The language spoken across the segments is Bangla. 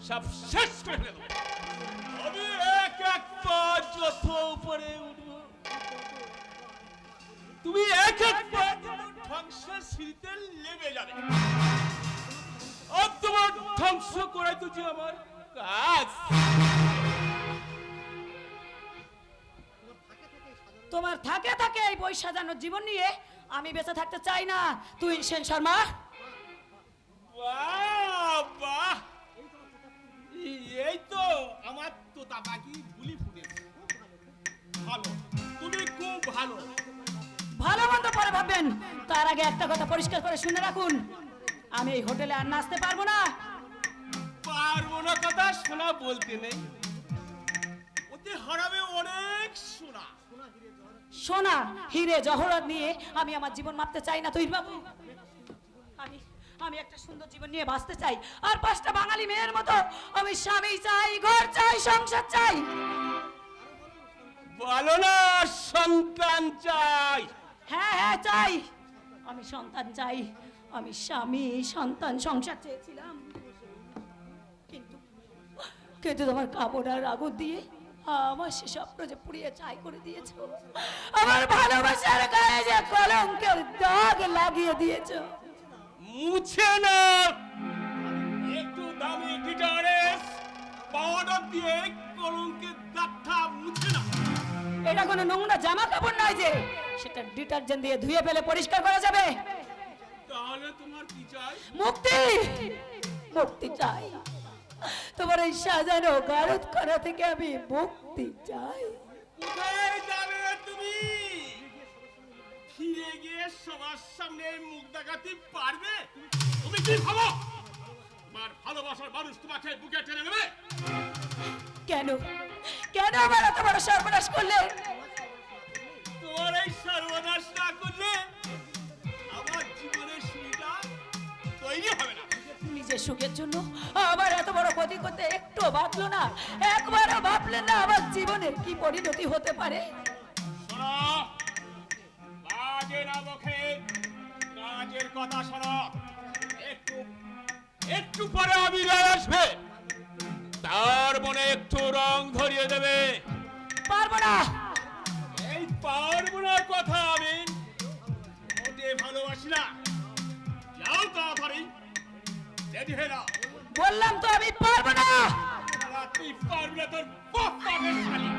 সব শেষ করে দেবো। আমি এক এক পা যত উপরে উঠবো, তুমি এক এক পা ধ্বংসের সিঁড়িতে নেমে যাবে। আর তোমার ধ্বংস করাই তো যে আমার কাজ। তোমার থাকে থাকে এই বই সাজানোর জীবন নিয়ে আমি বেঁচে থাকতে চাই না। তুই সেন শর্মা, বাহ বাহ, এই তো আমার তোতা পাখি বুলি ফুটেছে। ভালো, তুমি খুব ভালো। ভালো মন্দ পরে ভাববেন, তার আগে একটা কথা পরিষ্কার করে শুনে রাখুন, আমি এই হোটেলে আর নাচতে পারবো না। পারবো না কথা শোনা বলতে নেই, ওতে হারাবে অনেক সোনা। সোনা হিরে জহরত নিয়ে আমি আমার জীবন মাপতে চাই না। তুই বাবু, আমি আমি একটা সুন্দর জীবন নিয়ে বাঁচতে চাই। আর 5টা বাঙালি মেয়ের মতো আমি স্বামী চাই, ঘর চাই, সংসার চাই। বলো না সন্তান চাই। হ্যাঁ হ্যাঁ চাই, আমি সন্তান চাই। আমি স্বামী সন্তান সংসার চেয়েছিলাম, কিন্তু কিন্তু তোমার কামনার আগুন দিয়ে আমার সে স্বপ্ন যে পুড়িয়ে ছাই করে দিয়েছো। আমার ভালোবাসার গায়ে যে কলঙ্কের দাগ লাগিয়ে দিয়েছো। মুছে না, একটু দামি ডিটারেন্স পাউডার দিয়ে কলঙ্কের দাগটা মুছে না। এটা কোনো নোংরা জামা কাপড় নয় যে সেটা ডিটারজেন্ট দিয়ে ধুয়ে ফেলে পরিষ্কার করা যাবে। তাহলে তোমার কি চাই? মুক্তি, মুক্তি চাই। তোমার এই সাজানো গারদ করা থেকে আমি মুক্তি চাই। কোথায় যাবে তুমি? ফিরে গিয়ে সবার সামনে মুখ দেখাতে পারবে? তুমি কি ভাবো তোমার ভালোবাসার মানুষ তোমাকে বুকে টেনে নেবে? কেন কেন আমার এত বড় সর্বনাশ করলে? তোমার এই সর্বনাশ না করলে আমার জীবনের সুবিধা তৈরি হবে না। নিজের সুখের জন্য আমার এত বড় ক্ষতি করতে একটু ভাবলো না, একবারও ভাবলেন না আমার জীবনের কি পরিণতি হতে পারে। শোনো, বাজে না মুখে, কাজের কথা শোনো। একটু একটু পরে আবির আসবে, তার মনে একটু রং ধরিয়ে দেবে। পারবো না। এই পারবো না কথা আমি মোটে ভালোবাসি না। যাও তাড়াতাড়ি রেডি হয়ে নাও। বললাম তো আমি পারবো না। তুই পারবি না, তোর বাপ পাবে শালি।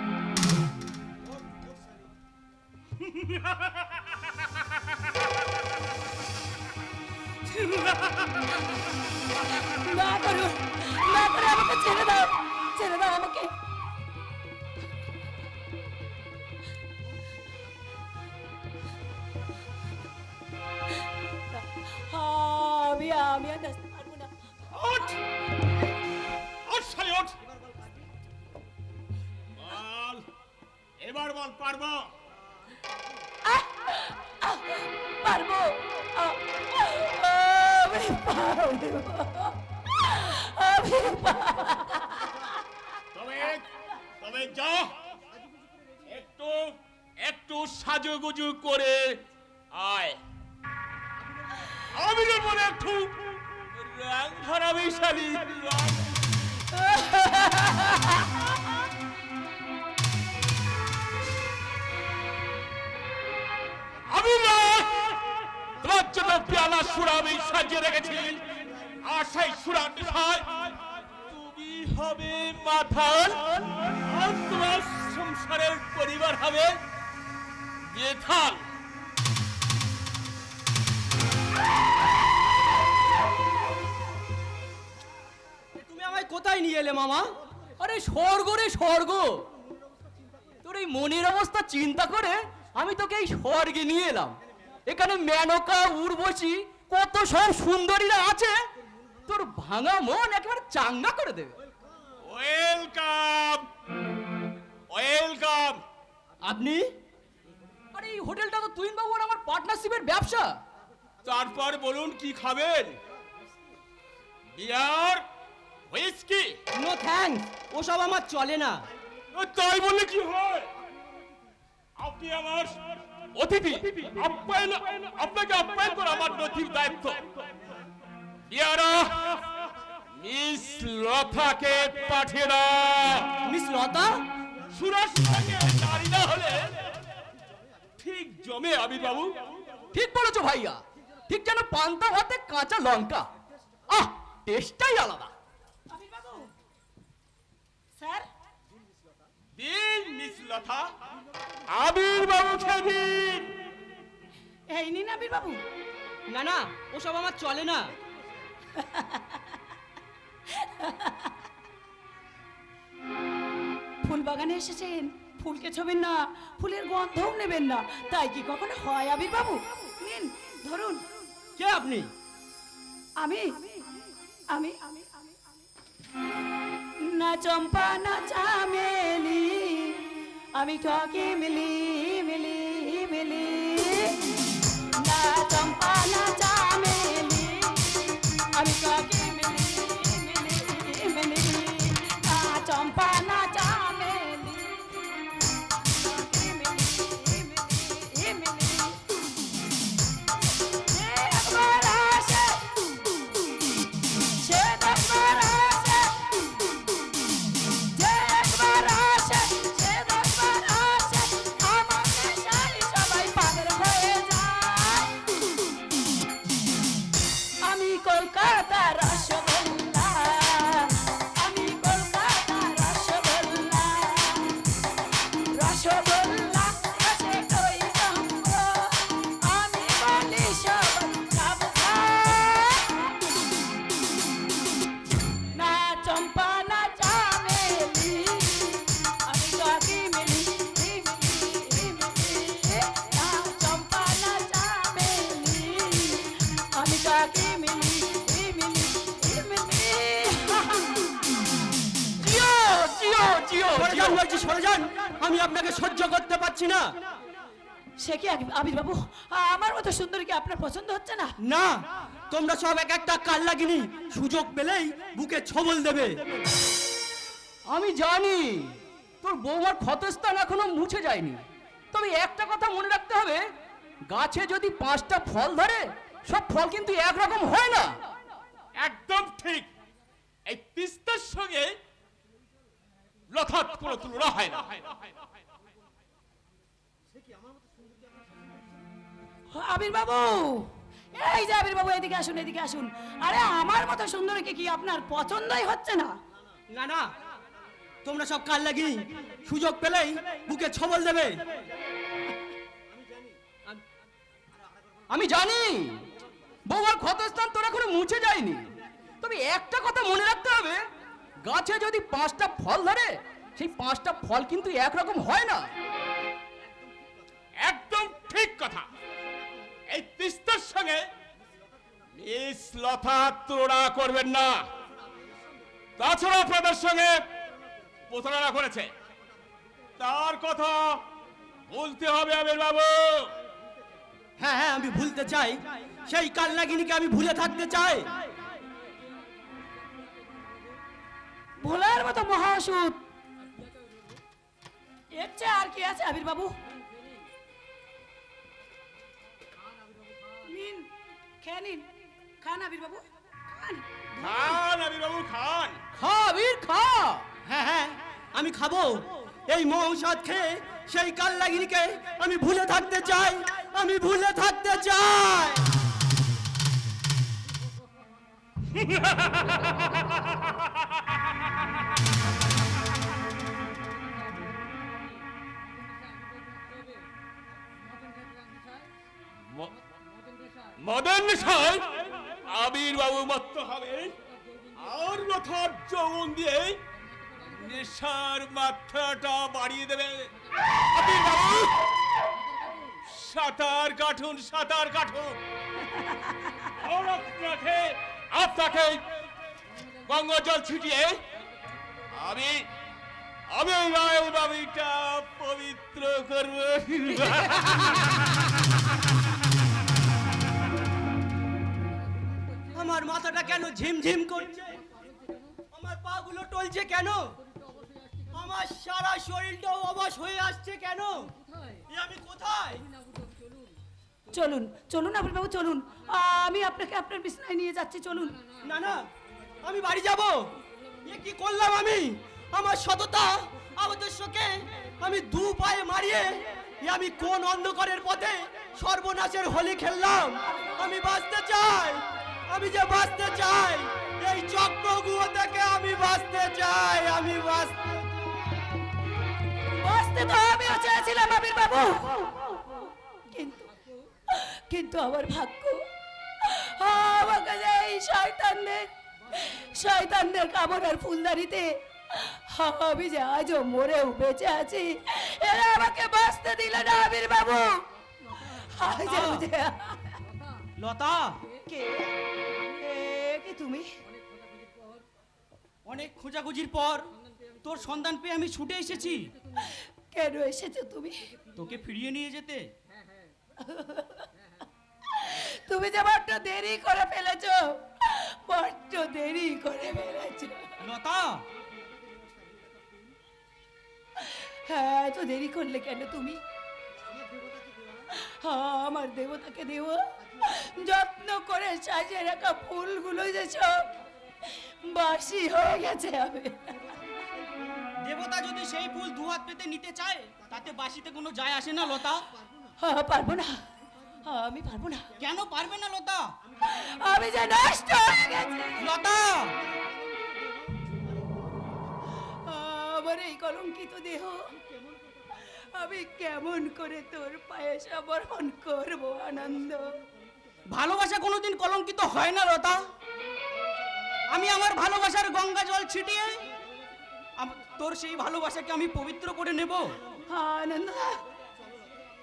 না করো, না করে আমাকে ছেড়ে দাও, ছেড়ে দাও আমাকে। আমি আর নাচতে পারবো না। ওঠ ওঠ শালি ওঠ। বল, এবার বল পারবো? পারবো, আমি পারবো, আমি তবে তবে যাও, একটু একটু সাজুগুজু করে আয়। আমি বলে একটু রং ধরাবি শালি, রং। আমি না তোমার জন্য পেয়ালা সুরা আমি সাজিয়ে রেখেছি, আর সেই সুরার নেশায় তুমি হবে মাথাল, আর তোমার সংসারের পরিবার হবে বেথাল। তুমি আমায় কোথায় নিয়ে এলে মামা? আরে স্বর্গ রে স্বর্গ। তোর এই মনের অবস্থা চিন্তা করে আমি তোকে এই স্বর্গে নিয়ে এলাম। এখানে মেনকা উর্বশী কত সব সুন্দরীরা আছে, তোর ভাঙা মন একেবারে চাঙ্গা করে দেবে। Welcome welcome. আপনি? আরে এই হোটেলটা তো তুইন বাবু আর আমার পার্টনারশিপের ব্যবসা। তারপর বলুন কি খাবেন? বিয়ার, হুইস্কি? নো থ্যাঙ্কস, ওসব আমার চলে না। তাই বললে কি হয়? আপনি আমার অতিথি, আপ্যায়ন, আপনাকে আপ্যায়ন করা আমার নৈতিক দায়িত্ব। বিয়ারা মিস লতাকে পাঠিয়ে দাও। মিস লতা? সুরেশ সঙ্গে নারী না হলে ঠিক জমে আবির বাবু। ঠিক বলেছো ভাইয়া, ঠিক যেন পান্তা ভাতে কাঁচা লঙ্কা। আহ, টেস্টটাই আলাদা। আবির বাবু স্যার, দিন মিস লতা, আবির বাবু খেদিন। এই নিন আবির বাবু। না না, ওসব আমার চলে না। ফুল বাগানে এসেছেন, ফুলকে ছবেন না, ফুলের গন্ধও নেবেন না, তাই কি কখনো হয় আবির বাবু? নিন ধরুন। কে আপনি? আমি আমি না চম্পা না চামেলি, আমি টকে মিলি মিলি মিলি। না চম্পা না চামেলি, আমি টকে মিলি মিলি মিলি। না চম্পা না চামেলি, টকে মিলি মিলি মিলি। একবার আসে সে একবার আসে, যে একবার আসে সে একবার আসে, আমার নেশায় সবাই পাগল হয়ে যায়। আমি কলকাতার রসগোল্লা, আমি কলকাতার রসগোল্লা, রসগোল্লা রসে দই জম্ব, আমি বলি সবাই খাবো খাই। না চম্পা না চামেলি, আমি টকে মিলি মিলি মিলি। না চম্পা না চামেলি, আমি টকে মিলি মিলি মিলি। জিও জিও জিও সরে যান বলছি, সরে যান। আমি আপনাকে সহ্য করতে পারছি না। সে কি আবির বাবু, আমার মতো সুন্দরীকে আপনার পছন্দ হচ্ছে না? না, তোমরা সব এক একটা কাল লাগিনি, সুযোগ পেলেই বুকে ছবল দেবে। আমি জানি তোর বৌমার ক্ষতস্থান এখনো মুছে যায়নি, তবে একটা কথা মনে রাখতে হবে, গাছে যদি 5টা ফল ধরে সব ফল কিন্তু একরকম হয় না। একদম ঠিক। এই তিস্তার সঙ্গে লতার কোনো তুলনা হয় না। আবির বাবু, এই যে আবির বাবু, এদিকে আসুন এদিকে আসুন। আরে আমার মতো সুন্দরীকে কি আপনার পছন্দই হচ্ছে না? না না, তোমরা সব কাল লাগিনি, সুযোগ পেলেই বুকে ছবল দেবে। আমি জানি বৌমার ক্ষতস্থান তোর এখনো মুছে যায়নি, তবে একটা কথা মনে রাখতে হবে, গাছে যদি 5টা ফল ধরে সেই 5টা ফল কিন্তু একরকম হয় না। একদম ঠিক কথা। এই তিস্তার সঙ্গে মিস লতা তুলনা করবেন না। তাছাড়া আপনাদের সঙ্গে প্রতারণা করেছে, তার কথা বলতে হবে আবির বাবু। হ্যাঁ হ্যাঁ, আমি ভুলতে চাই, সেই কাল লাগিনিকে আমি ভুলে থাকতে চাই। ভোলার মতো মহাসুদ, এর চেয়ে আর কি আছে আবির বাবু? নিন, খেয়ে নিন, খান আবির বাবু, খান। খান আবির বাবু খান। খা বীর খা। হ্যাঁ হ্যাঁ, আমি খাবো। এই মৌসাদ খেয়ে সেই কাল লাগিনিকে আমি ভুলে থাকতে চাই, আমি ভুলে থাকতে চাই। মদন নেশায় আবির বাবু মত্ত হবে, আর লতার যৌবন দিয়ে নেশার মাত্রাটা বাড়িয়ে দেবে। আবির বাবু সাঁতার কাটুন, সাঁতার কাটুন। আর আপনাকে গঙ্গা জল ছিটিয়ে আমি আমি রায় বাবিটা পবিত্র করব। আমার মাথাটা কেন ঝিমঝিম করছে, আমার পাগুলো টলছে কেন, আমার সারা শরীরটা অবশ হয়ে আসছে কেন, এ আমি কোথায়? চলুন চলুন আবির বাবু চলুন, আমি আপনাকে আপনার বিছানায় নিয়ে যাচ্ছি, চলুন। না না, আমি বাড়ি যাব? এ কি করলাম আমি? আমার সততা আদর্শকে আমি দু পায়ে মারিয়ে আমি কোন অন্ধকারের পথে সর্বনাশের হোলি খেললাম? আমি বাঁচতে চাই, আমি যে বাঁচতে চাই, এই চক্রগুলো থেকে আমি বাঁচতে চাই, আমি বাঁচতে বাঁচতে তো আমিও চেয়েছিলাম আবির বাবু, কিন্তু কিন্তু আমার ভাগ্য আমাকে যে এই শয়তানদের কামনার ফুলদারিতে আমি যে আজও মরেও বেঁচে আছি, এরা আমাকে বাঁচতে দিল না আবির বাবু। আজও যে লতা, কে কি তুমি? অনেক খোঁজাখুঁজির পর তোর সন্ধান পেয়ে আমি ছুটে এসেছি কেন এসেছো তুমি? তোকে ফিরিয়ে নিয়ে যেতে। তুমি যে বড্ড দেরি করে ফেলেছো, বড্ড দেরি করে ফেলেছো। লতা, হ্যাঁ, তো দেরি করলে কেন তুমি? আমার দেবতাকে দেব যত্ন করে সাজিয়ে রাখা ফুলগুলো যে সব বাসি হয়ে গেছে। আমি দেবতা যদি সেই ফুল দুহাত পেতে নিতে চায় তাতে বাসিতে কোনো যায় আসে না লতা। পারবো না, আমি পারবো না। কেন পারবে না লতা? আমি যে নষ্ট হয়ে গেছে। লতা, আমার এই কলঙ্কিত দেহ আমি কেমন করে তোর পায়ে সমর্পণ করবো আনন্দ? ভালোবাসা কোনোদিন কলঙ্কিত হয় না লতা। আমি আমার ভালোবাসার গঙ্গা জল ছিটিয়ে তোর সেই ভালোবাসাকে আমি পবিত্র করে নেব। আনন্দ,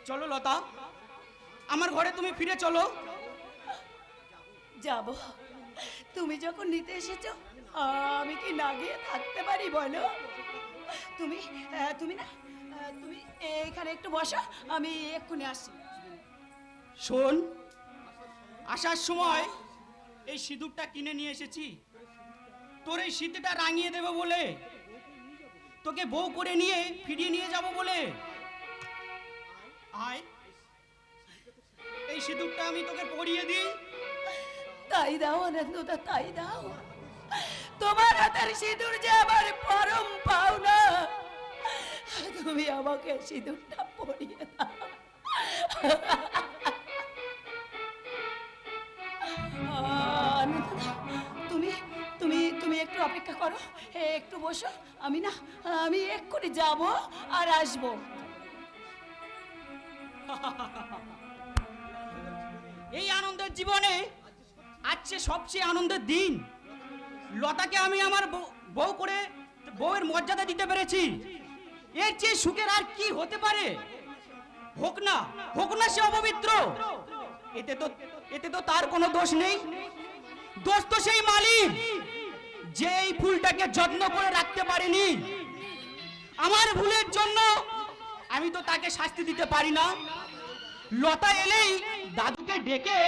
চলো লতা, আমার ঘরে তুমি ফিরে চলো। যাব। তুমি যখন নিতে এসেছো আমি কি না গিয়ে থাকতে পারি বলো? তুমি তুমি না তুমি এখানে একটু বসো, আমি এক্ষুনি আসছি। শোন, আসার সময় এই সিঁদুরটা কিনে নিয়ে এসেছি তোর এই শীতটা রাঙিয়ে দেব বলে, তোকে বউ করে নিয়ে ফিরিয়ে নিয়ে যাব বলে। আয়, এই সিঁদুরটা আমি তোকে পরিয়ে দিই। তাই দাও আনন্দটা, তাই দাও। তোমার হাতের সিঁদুর যে আমার পরম পাওনা, তুমি আমাকে সিঁদুরটা পরিয়ে দাও। আনন্দদা, তুমি তুমি তুমি একটু অপেক্ষা করো, একটু বসো। আমি এক্ষুনি যাব আর আসবো। এই আনন্দের জীবনে আজকে সবচেয়ে আনন্দের দিন। লতাকে আমি আমার বউ করে বউয়ের মর্যাদা দিতে পেরেছি। এর চেয়ে সুখের আর কি হতে পারে? হোক না সে অপবিত্র, এতে তো তার কোনো দোষ নেই। দোষ তো সেই মালিক যে এই ফুলটাকে যত্ন করে রাখতে পারেনি। আমার ভুলের জন্য আমি তো তাকে শাস্তি দিতে পারি না। লতা এলেই দাদুকে ডেকে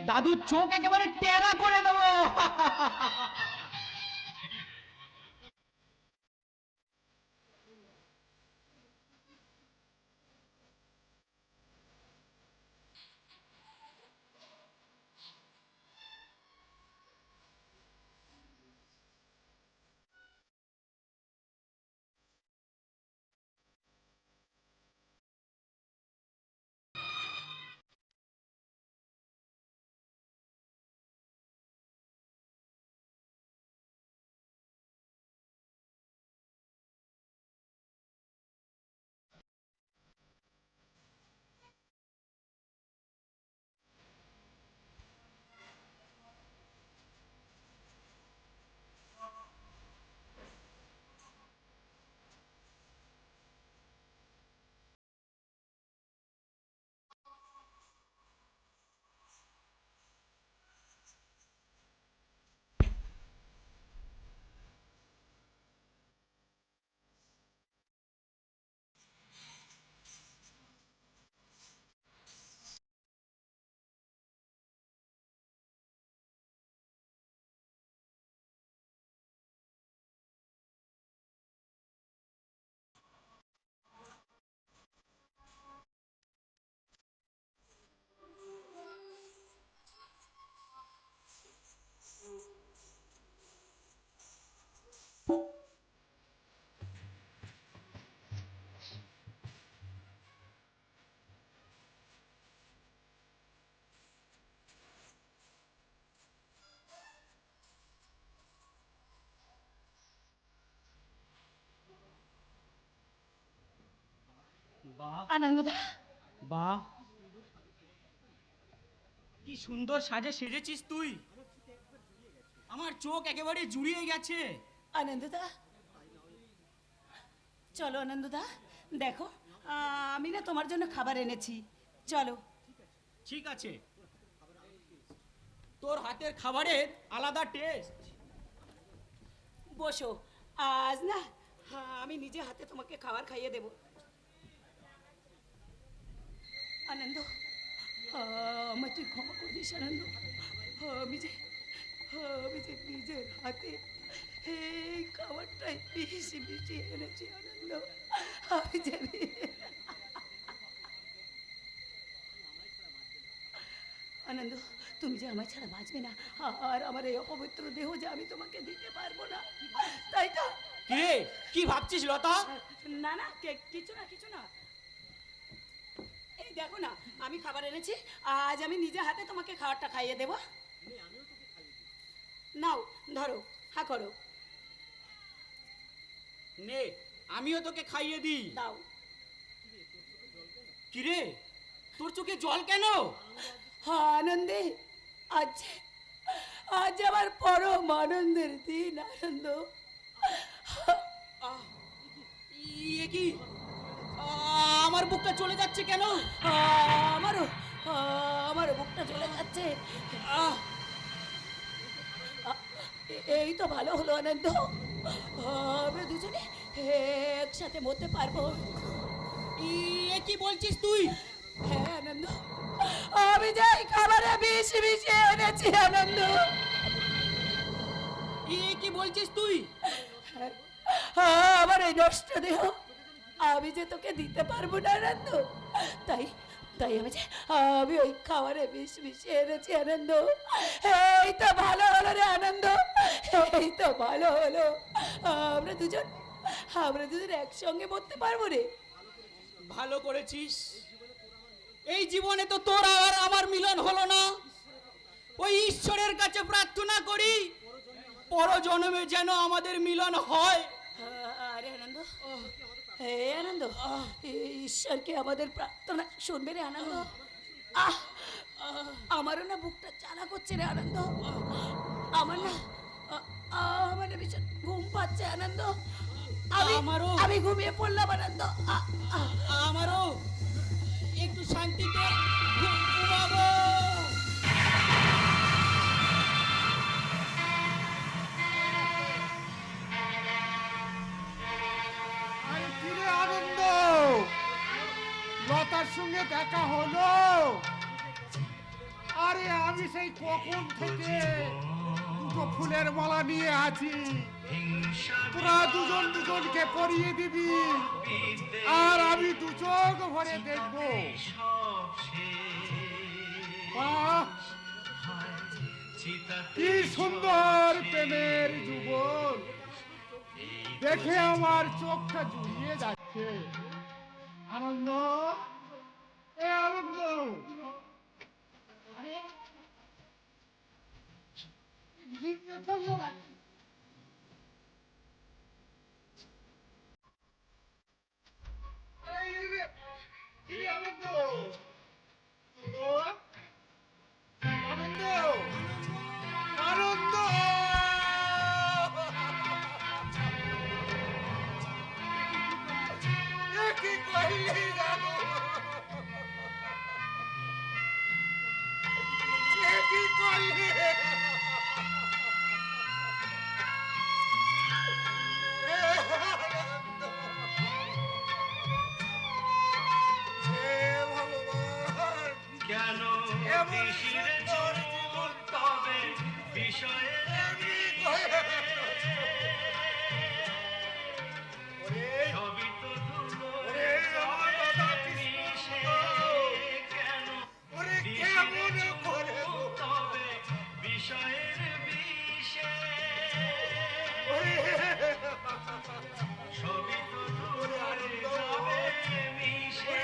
দাদুর চোখ একেবারে টেরা করে দেবো। আনন্দদা, বাহ, কি সুন্দর সাজে সেজেছিস তুই, আমার চোখ একেবারে জুড়িয়ে গেছে। আনন্দদা, চলো আনন্দদা, দেখো আমি না তোমার জন্য খাবার এনেছি, চলো। ঠিক আছে, তোর হাতের খাবারের আলাদা টেস্ট। বসো, আজ না আমি নিজে হাতে তোমাকে খাবার খাইয়ে দেব। আনন্দ, আমায় তুই ক্ষমা করে দিস আনন্দ, আমি যে নিজের হাতে এই খাবারটাই মিশিয়ে এনেছি আনন্দ, আমি জানি। আনন্দ, তুমি যে আমায় ছাড়া বাঁচবে না, আর আমার এই অপবিত্র দেহ যে আমি তোমাকে দিতে পারবো না, তাই তো? কিরে, কি ভাবছিস লতা? না না, কিছু না। এই দেখো না, আমি খাবার এনেছি, আজ আমি নিজে হাতে তোমাকে খাবারটা খাইয়ে দেব। নাও, ধরো, হা করো, নে, আমিও তোকে খাইয়ে দিই। দাও। কিরে, তোর চোখে জল কেন? আনন্দে, আজ আমার পরম আনন্দের দিন আনন্দ। ইয়ে কি, আমার বুকটা চলে যাচ্ছে কেন? আমারও বুকটা চলে যাচ্ছে। এই তো ভালো হলো আনন্দ, আমরা দুজনে একসাথে মরতে পারবো। ইয়ে কি বলছিস তুই? হ্যাঁ আনন্দ, আমি যাই খাবারে মিশিয়ে এনেছি আনন্দ। ইয়ে কি বলছিস তুই? আমার এই নষ্ট দেহ আমি যে তোকে দিতে পারবো না আনন্দ, তাই আমি ওই খাবারে মিশিয়ে এনেছি আনন্দ। এই তো ভালো হলো রে আনন্দ, এই তো ভালো হলো, আমরা দুজন একসঙ্গে মরতে পারবো রে। ভালো করেছিস, এই জীবনে তো তোর আর আমার মিলন হলো না। ওই ঈশ্বরের কাছে প্রার্থনা করি পরজন্মে যেন আমাদের মিলন হয়। আরে আনন্দ, হে আনন্দ, ঈশ্বরকে আমাদের প্রার্থনা শুনবে রে আনন্দ। আমারও না বুকটা জ্বালা করছে রে আনন্দ, আমার না ভীষণ ঘুম পাচ্ছে আনন্দ, আমি ঘুমিয়ে পড়লাম আনন্দ। আমারও একটু শান্তিতে ঘুমাবো। আরে কিরে আনন্দ, লতার সঙ্গে দেখা হলো? আরে আমি সেই কখন থেকে দুটো ফুলের মালা নিয়ে আছি, তোরা দুজনকে পরিয়ে দিবি আর আমি দু চোখ ভরে দেখবো। বাহ, কি সুন্দর প্রেমের যুগল, দেখে আমার চোখটা জুড়িয়ে যাচ্ছে। আনন্দ, এ আনন্দ, আনন্দ, কি কইলি জানো, কি কইলি, ভগবান কেন শিরে চোর তবে বিষয়ের সবই তো ধুলো মিশে, কেন তবে বিষয়ের বিষে সবই তো ধুলো মিশে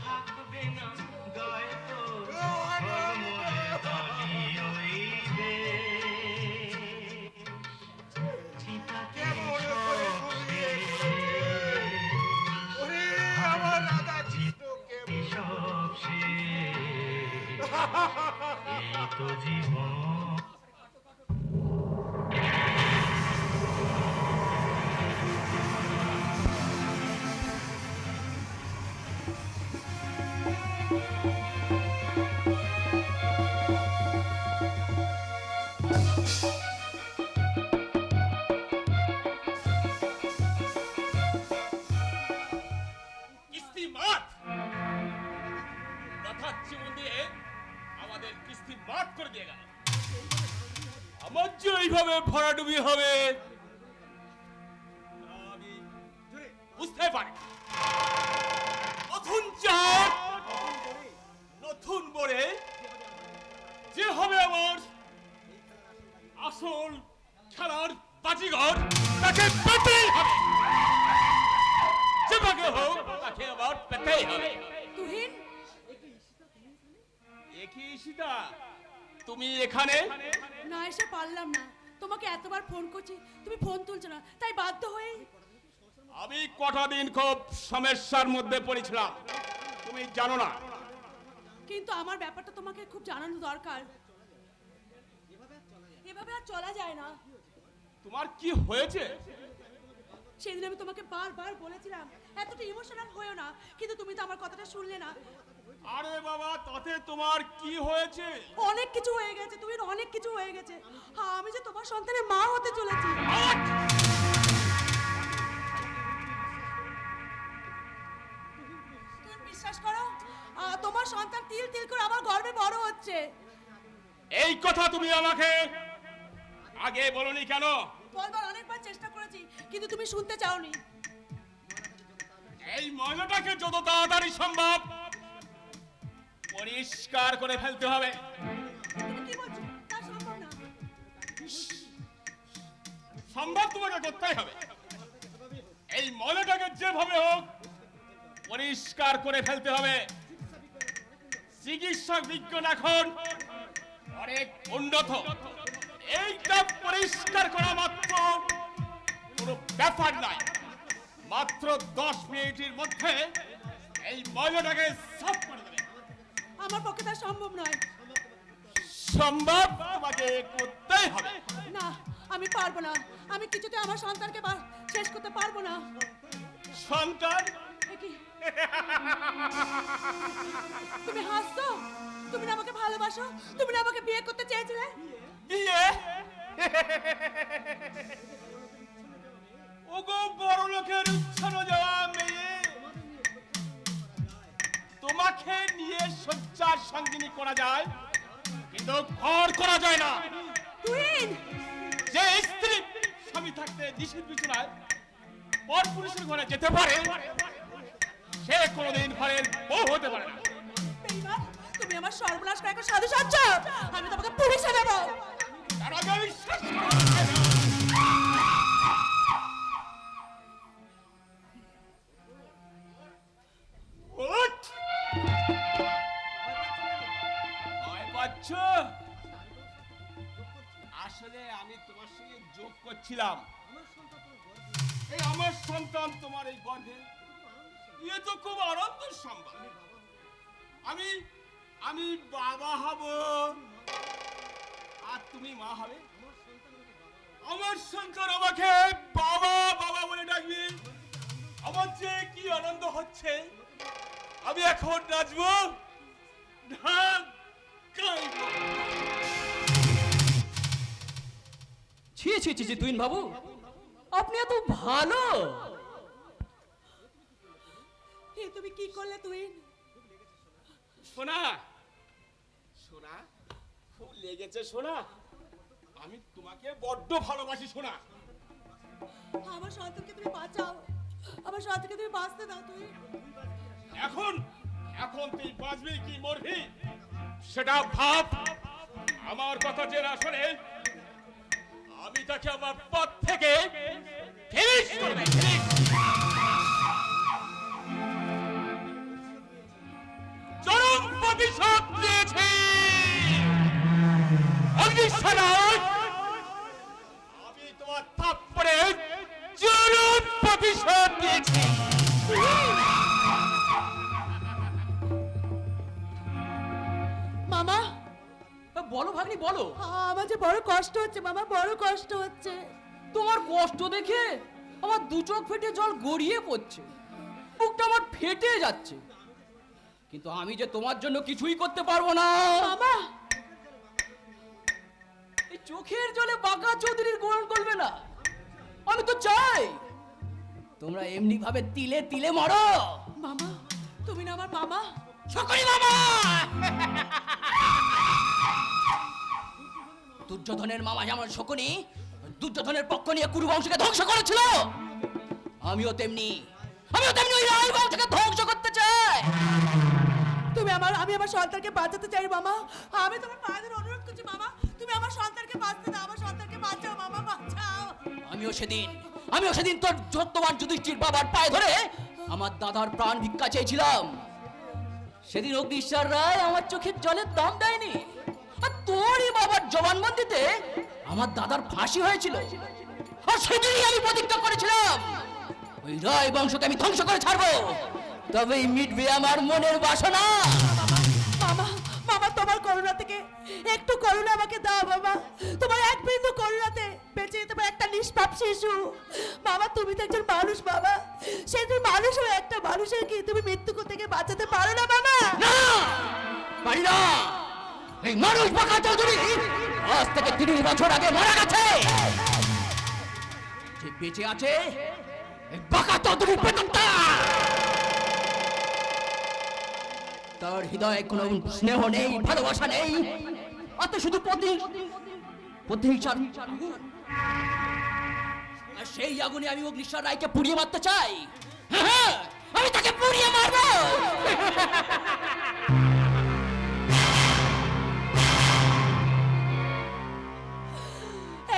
থাকবে না গায়ে তো মনে বালি হইবে। এই তো জীবন কিস্তি মাঠ কথার জীবন দিয়ে আমাদের কিস্তি মাঠ করে দিয়ে গেল। আমার যে এইভাবে ভরাডুবি হবে তা আমি বুঝতে পারি। নতুন চার নতুন বরে যে হবে আমার আসল খেলার বাজিঘর তাকে পেতেই হবে। যেভাবে হোক তাকে আবার পেতেই হবে। তুহিন, একই সীতা, তুমি এখানে? না এসে পারলাম না, তোমাকে এতবার ফোন করছি তুমি ফোন তুলছো না, তাই বাধ্য হয়ে। আমি কটা দিন খুব সমস্যার মধ্যে পড়েছিলাম, তুমি জানো না? কিন্তু আমার ব্যাপারটা তোমাকে খুব জানানো দরকার। এভাবে আর চলা যায় না। তোমার কি হয়েছে? সেদিন আমি তোমাকে বারবার বলেছিলাম এতটা ইমোশনাল হয়েও না, কিন্তু তুমি তো আমার কথাটা শুনলে না। আরে বাবা, তাতে তোমার কি হয়েছে? অনেক কিছু হয়ে গেছে, তুমি অনেক কিছু হয়ে গেছে। হ্যাঁ, আমি যে তোমার সন্তানের মা হতে চলেছি। তুমি বিশ্বাস করো, তোমার সন্তান তিল তিল করে আমার গর্ভে বড় হচ্ছে। এই কথা তুমি আমাকে আগে বলনি কেন? বলবার অনেকবার চেষ্টা করেছি, কিন্তু তুমি শুনতে চাওনি। এই ময়লাটাকে যত তাড়াতাড়ি সম্ভব পরিষ্কার করে ফেলতে হবে। তুমি কি বলছো? তা সম্ভব না। সম্ভব তোমাকে করতেই হবে। এই ময়লাটাকে যেভাবে হোক পরিষ্কার করে ফেলতে হবে। চিকিৎসক বিজ্ঞান এখন অনেক উন্নত। এইটা পরিষ্কার করা মাত্র কোনো ব্যাপার নয়। মাত্র 10 মিনিটের মধ্যে এই ময়লাটাকে সাফ করে দেবে। আমার পক্ষে তা সম্ভব নয়। সম্ভব তোমাকে করতেই হবে। না, আমি পারবো না। আমি কিছুতে আমার সন্তানকে শেষ করতে পারবো না। সন্তান? এ কি? তুমি হাসছো? তুমি না আমাকে ভালোবাসো? তুমি না আমাকে বিয়ে করতে চেয়েছিলে? বিয়ে? ওগো বড় লোকের উচ্ছন্ন যাওয়া মেয়ে, তোমাকে নিয়ে শয্যার সঙ্গিনী করা যায়, কিন্তু ঘর করা যায় না। তুহিন, যে স্ত্রী স্বামী থাকতে নিষিদ্ধ বিছানায় পর পুরুষের ঘরে যেতে পারে, সে কোনোদিন ঘরের বউ হতে পারে না। বেঈমান, তুমি আমার সর্বনাশ করে একটা সাধু সাচ্ছ। আমি তোমাকে পুলিশে দেবো। তার আগে আমি শেষ করে দেব। ওঠ! ভয় পাচ্ছ? আসলে আমি তোমার সঙ্গে যোগ করছিলাম। এই আমার সন্তান তোমার এই গর্ভে, এ তো খুব আনন্দের সংবাদ। আমি বাবা হব আর তুমি মা হবে। আমার সন্তান আমাকে বাবা বাবা বলে ডাকবি। আমার যে কি আনন্দ হচ্ছে। আমি এখন নাচবো, ঢাক গাইবো। ছি ছি ছি ছি, তুহিন বাবু, আপনি এত ভালো। এ তুমি কি করলে তুহিন? সোনা, সোনা, খুব লেগেছে সোনা। আমি তোমাকে বড্ড ভালোবাসি সোনা। আমার সন্তানকে তুমি বাঁচাও। আমার সন্তানকে তুমি বাঁচতে দাও। তুহিন, এখন এখন তুই বাঁচবি কি মরবি সেটা ভাব। আমার কথা যে না শোনে, আমি তাকে আমার পথ থেকে ফিনিশ করবে। চরম প্রতিশোধ নিয়েছি। অগ্নিশালায় আমি তোমার থাপ্পড়ে চরম প্রতিশোধ নিয়েছি। মামা বলো ভাগ্নি বলো। আমার যে বড় কষ্ট হচ্ছে মামা, বড় কষ্ট হচ্ছে। তোমার কষ্ট দেখে আমার দু চোখ ফেটে জল গড়িয়ে পড়ছে, বুকটা আমার ফেটে যাচ্ছে, কিন্তু আমি যে তোমার জন্য কিছুই করতে পারবো না। মামা এই চোখের জলে বাঁকা চৌধুরীর গ্রহণ করবে না। আমি তো চাই তোমরা এমনি ভাবে তিলে তিলে মরো। মামা তুমি না আমার মামা। সকলি মামা। দুর্যোধনের মামা যেমন শকুনি দুর্যোধনের পক্ষ নিয়ে কুরু বংশকে ধ্বংস করেছিল, আমিও তেমনি ওই রায় বংশকে ধ্বংস করতে চাই। আমি আমার সন্তানকে বাঁচাতে চাই মামা। আমি তোমার পায়ে ধরে অনুরোধ করছি মামা, তুমি আমার সন্তানকে বাঁচাতে দাও, আমার সন্তানকে বাঁচাও মামা, বাঁচাও। আমিও সেদিন তোর যত্নবান যুধিষ্ঠির বাবার পায়ে ধরে আমার দাদার প্রাণ ভিক্ষা চেয়েছিলাম। সেদিন অগ্নিশ্বর রায় আমার চোখের জলের দাম দেয়নি, আর তোরই বাবার জবানবন্দিতে আমার দাদার ফাঁসি হয়েছিল। আর সেদিনই আমি প্রতিজ্ঞা করেছিলাম ওই রায় বংশকে আমি ধ্বংস করে ছাড়বো, তবেই মিটবে আমার মনের বাসনা। মামা মামা তোমার করুণা থেকে একটু করুণা আমাকে দাও বাবা, তোমার এক বিন্দু করুণাতে বেঁচে যেতে পারে একটা নিষ্পাপ শিশু। বাবা তুমি তো একজন মানুষ বাবা, সেই তুমি মানুষ হয়ে একটা মানুষের কি তুমি মৃত্যু থেকে বাঁচাতে পারো না বাবা? না, পারি না। এই মানুষ বাঁকা চৌধুরী আজ থেকে 30 বছর আগে মারা গেছে। যে বেঁচে আছে এই বাঁকা চৌধুরীর বেতনটা। তার হৃদয়ে কোনো স্নেহ নেই, ভালোবাসা নেই, অত শুধু প্রতিহিংসার আগুন। আর সেই আগুনে আমি অগ্নিশ্বর রায়কে পুড়িয়ে মারতে চাই। হ্যাঁ, আমি তাকে পুড়িয়ে মারবো।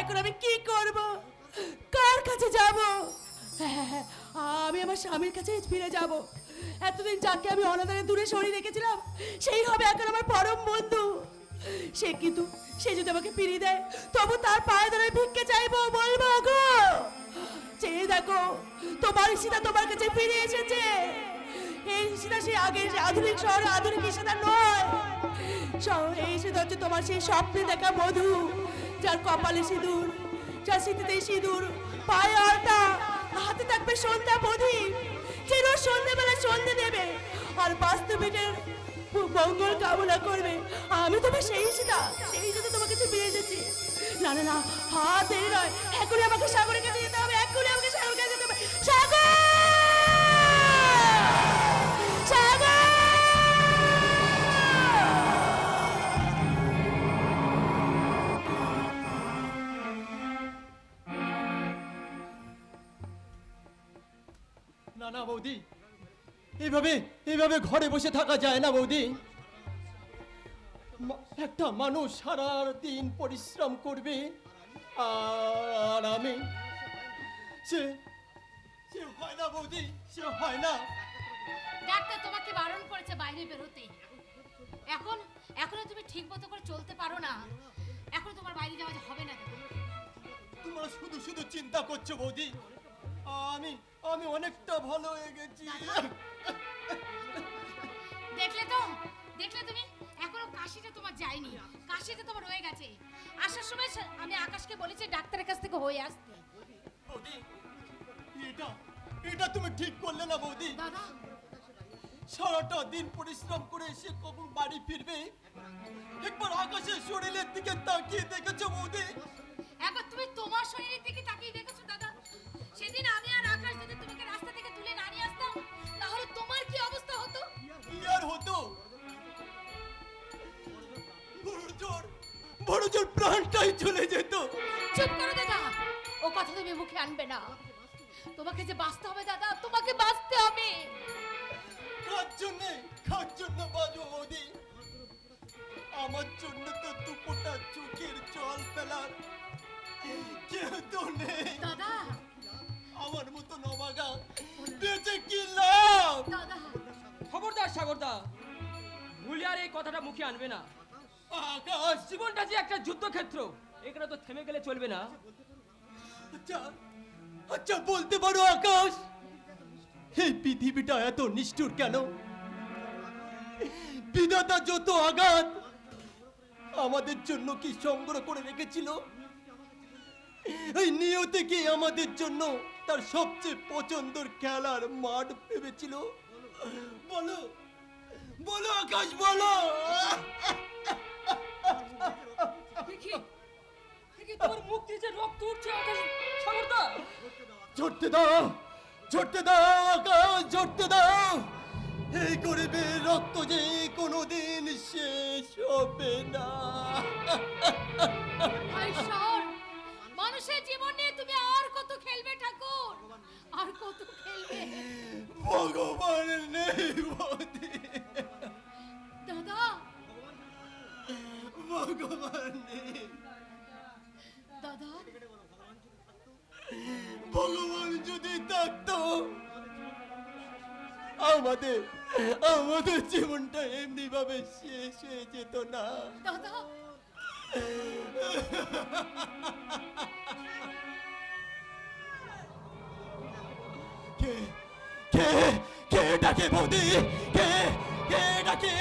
এখন আমি কি করব, কার কাছে যাব? আমি আমার স্বামীর কাছে ফিরে যাব। এতদিন যাকে আমি অনাদারে দূরে সরিয়ে রেখেছিলাম সেই হবে এখন আমার পরম বন্ধু। সে যদি আমাকে ফিরিয়ে দেয় তবু তার পায়ে ধরে ভিক্ষে চাইবো, বলবো গো চেয়ে দেখো তোমার সীতা তোমার কাছে ফিরে এসেছে। এই সীতা সেই আগের আধুনিক শহরে আধুনিক সীতা নয়, এই সীতা হচ্ছে তোমার সেই স্বপ্নে দেখা বধূ, যার কপালে সিঁদুর, যার স্মৃতিতে সিঁদুর, পায়ে আলতা, হাতে থাকবে সন্ধ্যা প্রদীপ, যে রোজ সন্ধ্যেবেলা সন্ধ্যে দেবে আর বাস্তবিকের মঙ্গল কামনা করবে। আমি তোমার সেই সীতা তোমার কাছে ফিরে এসেছি। না না না, হাত দেরি নয়, এখনই আমাকে সাগরের কাছে যেতে হবে, এখনই আমাকে সাগরের কাছে যেতে হবে। সাগর, সাগর! না না বৌদি, এইভাবে ঘরে বসে থাকা যায় না বৌদি। একটা মানুষ সারা দিন পরিশ্রম করবে আর আমি সে হয় না বৌদি, সে হয় না। ডাক্তার তোমাকে বারণ করেছে বাইরে বেরোতে। এখনো তুমি ঠিক মতো করে চলতে পারো না, এখন তোমার বাইরে যাওয়া হবে না। তোমরা শুধু চিন্তা করছো বৌদি, আমি অনেকটা ভালো হয়ে গেছি। দেখলে তুমি এখনো কাশিটা তোমার যায়নি, কাশিটা তোমার রয়ে গেছে। আসার সময় আমি আকাশকে বলেছি ডাক্তারের কাছ থেকে হয়ে আসতে। বৌদি, এটা তুমি ঠিক করলে না বৌদি। দাদা, সারাটা দিন পরিশ্রম করে এসে কখন বাড়ি ফিরবে একবার আকাশের শরীরের দিকে তাকিয়ে দেখেছো বৌদি? একবার তুমি তোমার শরীরের দিকে তাকিয়ে দেখেছো দাদা? সেদিন আমি আর আকাশ যদি তোমাকে রাস্তা থেকে তুলে না নিয়ে আসতাম তাহলে তোমার কি অবস্থা হতো? কি আর হতো? বড় জোর প্রাণটাই চলে যেত। চুপ করো দাদা, ও কথা তুমি মুখে আনবে না। তোমাকে যে বাঁচতে হবে দাদা, তোমাকে বাঁচতে হবে। কার জন্য বাঁচবো বৌদি? আমার জন্য তো দুপোটা চোখের জল ফেলার কেউ তো নেই দাদা। আমার মতো নবাগা বেঁচে কি লাভ? দাদা, খবরদার সাগরদা, ভুলে আর এই কথাটা মুখে আনবে না। আকাশ, জীবনটা যে একটা যুদ্ধক্ষেত্র, এখানে তো থেমে গেলে চলবে না। আচ্ছা বলতে পারো আকাশ, এই পৃথিবীটা এত নিষ্ঠুর কেন? বিধাতা যত আঘাত আমাদের জন্য কি সংগ্রহ করে রেখেছিল? এই নিয়তি কি আমাদের জন্য তার সবচেয়ে পছন্দের খেলার মাঠ ভেবেছিল? বলো, বলো আকাশ, বলো। দেখি তোমার মুখ দিয়ে যে রক্ত উঠছে আকাশ, সাগরদা। ঝরতে দাও, ঝরতে দাও আকাশ, ঝরতে দাও। এই গরিবের রক্ত যে কোনোদিন শেষ হবে না। ঈশ্বর, মানুষের জীবন নিয়ে তুমি আর কত খেলবে ঠাকুর, আর কত খেলবে? ভগবান নেই বৌদি, দাদা, ভগবান নেই। দাদা, ভগবান যদি থাকতো আমাদের আমাদের জীবনটা এমনি ভাবে শেষ হয়ে যেত না। দাদা, কে কে কে ডাকে বৌদি? কে কে ডাকে?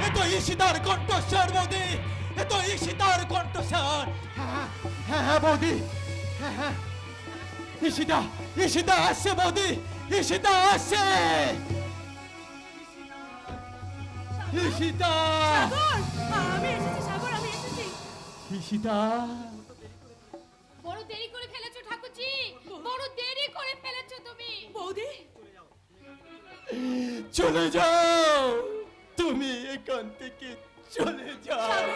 এ তো ঈশিতার কণ্ঠস্বর বৌদি, এ তো ঈশিতার কণ্ঠস্বর। হ্যাঁ হ্যাঁ বৌদি, হ্যাঁ হ্যাঁ, ঈশিতা, ঈশিতা আসছে বৌদি, ঈশিতা আসছে। ঈশিতা, আমি এসেছি সাগর, আমি এসেছি। ঈশিতা, বড় দেরি করে ফেলেছো ঠাকুরজি, বড় দেরি করে ফেলেছো তুমি। বৌদি, চলে যাও, তুমি এখান থেকে চলে যাও।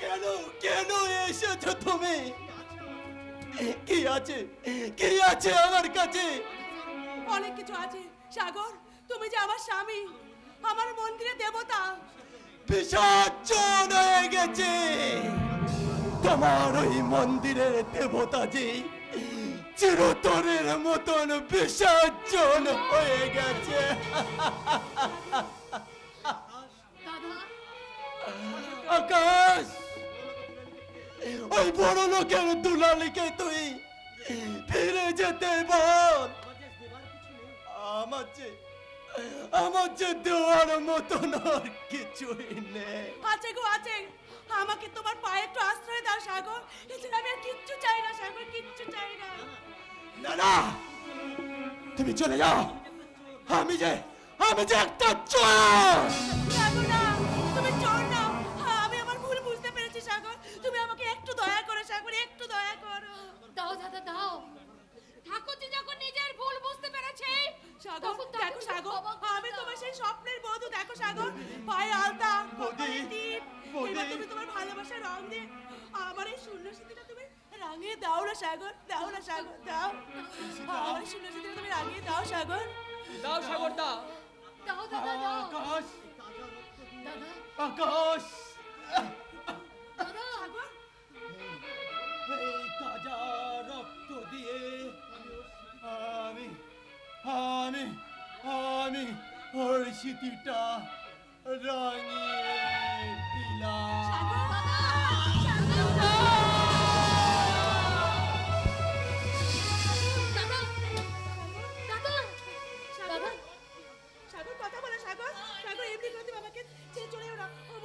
কেন কেন এসেছো তুমি? কি আছে, কি আছে আমার কাছে? অনেক কিছু আছে সাগর। তুমি যে আমার স্বামী, আমার মন্দিরে দেবতা। বিসর্জন হয়ে গেছে তোমার ওই মন্দিরের দেবতা যে চিরতরের মতন বিসর্জন হয়ে গেছে। দাদা, আকাশ, ওই বড় লোকের দুলালিকে তুই ফিরে যেতে বল। আমার যে দেওয়ার মতন আর কিছুই নেই। আছে গো আছে, আমাকে তোমার পায়ে একটু আশ্রয় দাও সাগর। এছাড়া আমি আর কিচ্ছু চাই না সাগর, কিচ্ছু চাই না। না না, তুমি চলে যাও। আমি যে একটা চোর। সাগর না, তুমি চোর না। আমি আমার ভুল বুঝতে পেরেছি সাগর। তুমি আমাকে একটু দয়া করো সাগর, একটু দয়া করো। দাও দাদা দাও। ঠাকুরজি যখন নিজের ভুল বুঝতে পেরেছে, সাগর তখন তাকে দেখো সাগর, ক্ষমা করে আমি দাও। তোমার সেই স্বপ্নের বধূ। দেখো সাগর, পায়ে আলতা, কপালে টিপ। বৌদি। এবার তুমি তোমার ভালোবাসার রং দিয়ে আমার এই শূন্য স্মৃতিটা তুমি রাঙিয়ে দাও না সাগর, দাও না সাগর, দাও। আমার এই শূন্য স্মৃতিটা তুমি রাঙিয়ে দাও সাগর। দাও সাগর, দাও। দাও দাদা দাও। আকাশ, দাদা, আকাশ, দাদা, সাগর, এই তাজা রক্ত দিয়ে আমি আমি আমি ওর স্মৃতিটা রাঙিয়ে